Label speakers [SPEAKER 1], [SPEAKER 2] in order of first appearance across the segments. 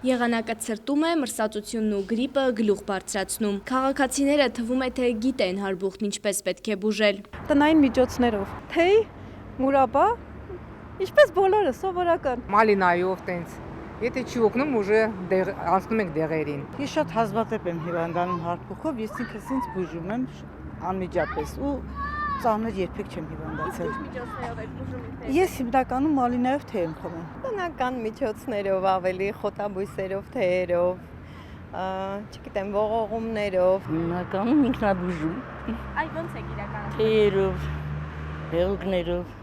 [SPEAKER 1] Եղանակը ցրտում է, մրսածությունն ու գրիպը գլուխ բարձրացնում։ Քաղաքացիները թվում է թե գիտեն հարբուխտն ինչպես պետք է բուժել։
[SPEAKER 2] Տնային միջոցներով, թեյ, մուրաբա, ինչպես բոլորը սովորական։
[SPEAKER 3] Մալինայով տենց։ Եթե չի օգնում, ուժը անցնում ենք դեղերին։
[SPEAKER 4] Ես շատ հազվադեպ եմ հիվանդանում հարբուխով, ես ինքս ինձ բուժում եմ անմիջապես ու ծանր երբեք չեմ հիվանդացել։
[SPEAKER 2] Ինչ միջոցներով եք բուժում ինքներդ։
[SPEAKER 4] Ես հիմնականում մալինայով թեյ եմ խմում։
[SPEAKER 5] Բնական միջոցներով ավելի խոտաբույսերով, թեյերով, չգիտեմ, ողողումներով։
[SPEAKER 6] Հիմնականում ինքնաբուժում,
[SPEAKER 2] Այ ո՞նց եք իրականում։
[SPEAKER 6] թեյերով, հեղուկներով։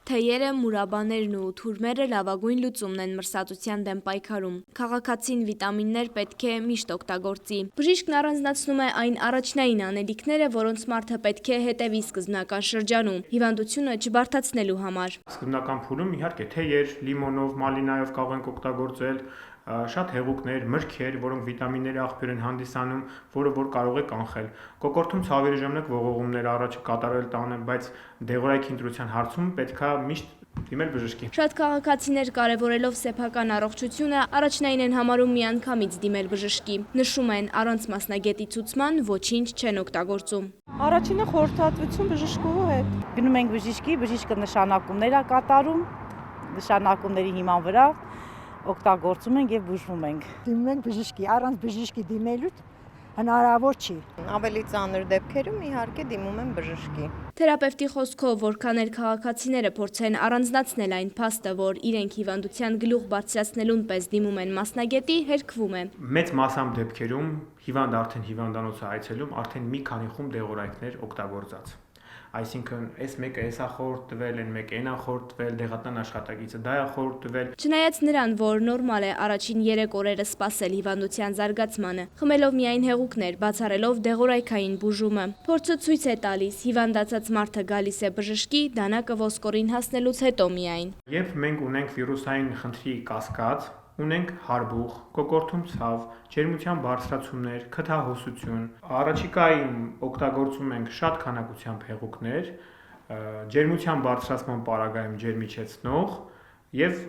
[SPEAKER 1] Թեյերը, մուրաբաներն ու թուրմերը լավագույն լուծումն են մրսածության դեմ պայքարում։ Քաղաքացին վիտամիններ պետք է միշտ օգտագործի։ Բժիշկն առանձնացնում է այն առաջնային անելիքները, որոնց մարդը պետք է հետևի սկզբնական շրջանում, հիվանդությունը չբարդացնելու համար։
[SPEAKER 7] Սկզբնական փուլում իհարկե թեյեր, լիմոնով, մալինայով կարող ենք օգտագործել, շատ հեղուկներ, մրգեր, որոնք վիտամինների աղբյուր են հանդիսանում, որը որ կարող է կանխել։ Կոկորդում ցավերի ժամանակ ողողումներ առաջ կատարել տանը, բայց դեղորայքի ընտրության հարցում պետքա միշտ դիմել բժշկի։
[SPEAKER 1] Շատ քաղաքացիներ կարևորելով սեփական առողջությունը առաջնային են համարում միանգամից դիմել բժշկի։ Նշում են, առանց մասնագետի ցուցման ոչինչ չեն օգտագործում։
[SPEAKER 2] Առաջինը խորհրդատվություն բժշկու հետ։
[SPEAKER 4] Գնում ենք բժշկի, բժիշկը նշանակումներ է կատարում, նշանակումների հիման վրա օգտագործում ենք եւ բուժվում ենք։
[SPEAKER 8] Դիմում ենք բժշկի, առանց բժշկի դիմելու հնարավոր չի։
[SPEAKER 5] Ավելի ծանր դեպքերում իհարկե դիմում եմ բժշկի։
[SPEAKER 1] Թերապևտի խոսքով, որքան էլ քաղաքացիները փորձեն առանձնացնել այն փաստը, որ իրենք հիվանդության գլուխ բարձրացնելուն պես դիմում են մասնագետի, հերքվում է։
[SPEAKER 7] Մեծ մասամբ դեպքերում հիվանդ արդեն հիվանդանոցը այցելում արդեն մի քանի խումբ դեղորայքներ օգտագործած։ Այսինքն, այս մեկը էսա խորտ տվել, այն մեկը այնա խորտ տվել, դեղատան աշխատակիցը դա է խորտ տվել։
[SPEAKER 1] Չնայած նրան, որ նորմալ է առաջին 3 օրերը սպասել հիվանդության զարգացմանը, խմելով միայն հեղուկներ, բացառելով դեղորայքային բուժումը։ Փորձը ցույց է տալիս, հիվանդացած մարդը գալիս է բժշկի, դանակը ոսկորին հասնելուց հետո միայն։
[SPEAKER 7] Երբ մենք ունենք վիրուսային խնդրի կասկած, ունենք հարբուխ, կոկորդում ցավ, ջերմության բարձրացումներ, քթահոսություն, առաջիկայում օգտագործում ենք շատ քանակությամբ հեղուկներ, ջերմության բարձրացման պարագայում ջերմիչեցնող եւ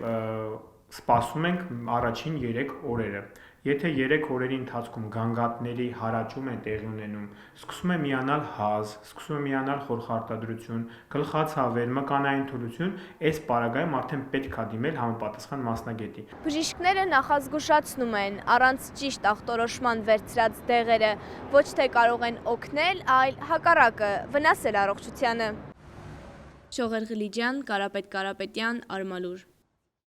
[SPEAKER 7] սպասում ենք առաջին 3 օրերը։ Եթե 3 օրերի ընթացքում գանգատների հարաճում է տեղի ունենում, սկսում է միանալ հազ, սկսում է միանալ խորխարտադրություն, գլխացավեր, մկանային թուլություն, այս պարագայում արդեն պետք է դիմել համապատասխան մասնագետի։
[SPEAKER 1] Բժիշկները նախազգուշացնում են, առանց ճիշտ ախտորոշման վերցրած դեղերը ոչ թե կարող են օգնել, այլ հակառակը վնասել առողջությանը։ Շողեր Ղլիջյան, Կարապետ Կարապետյան, Արմալուր։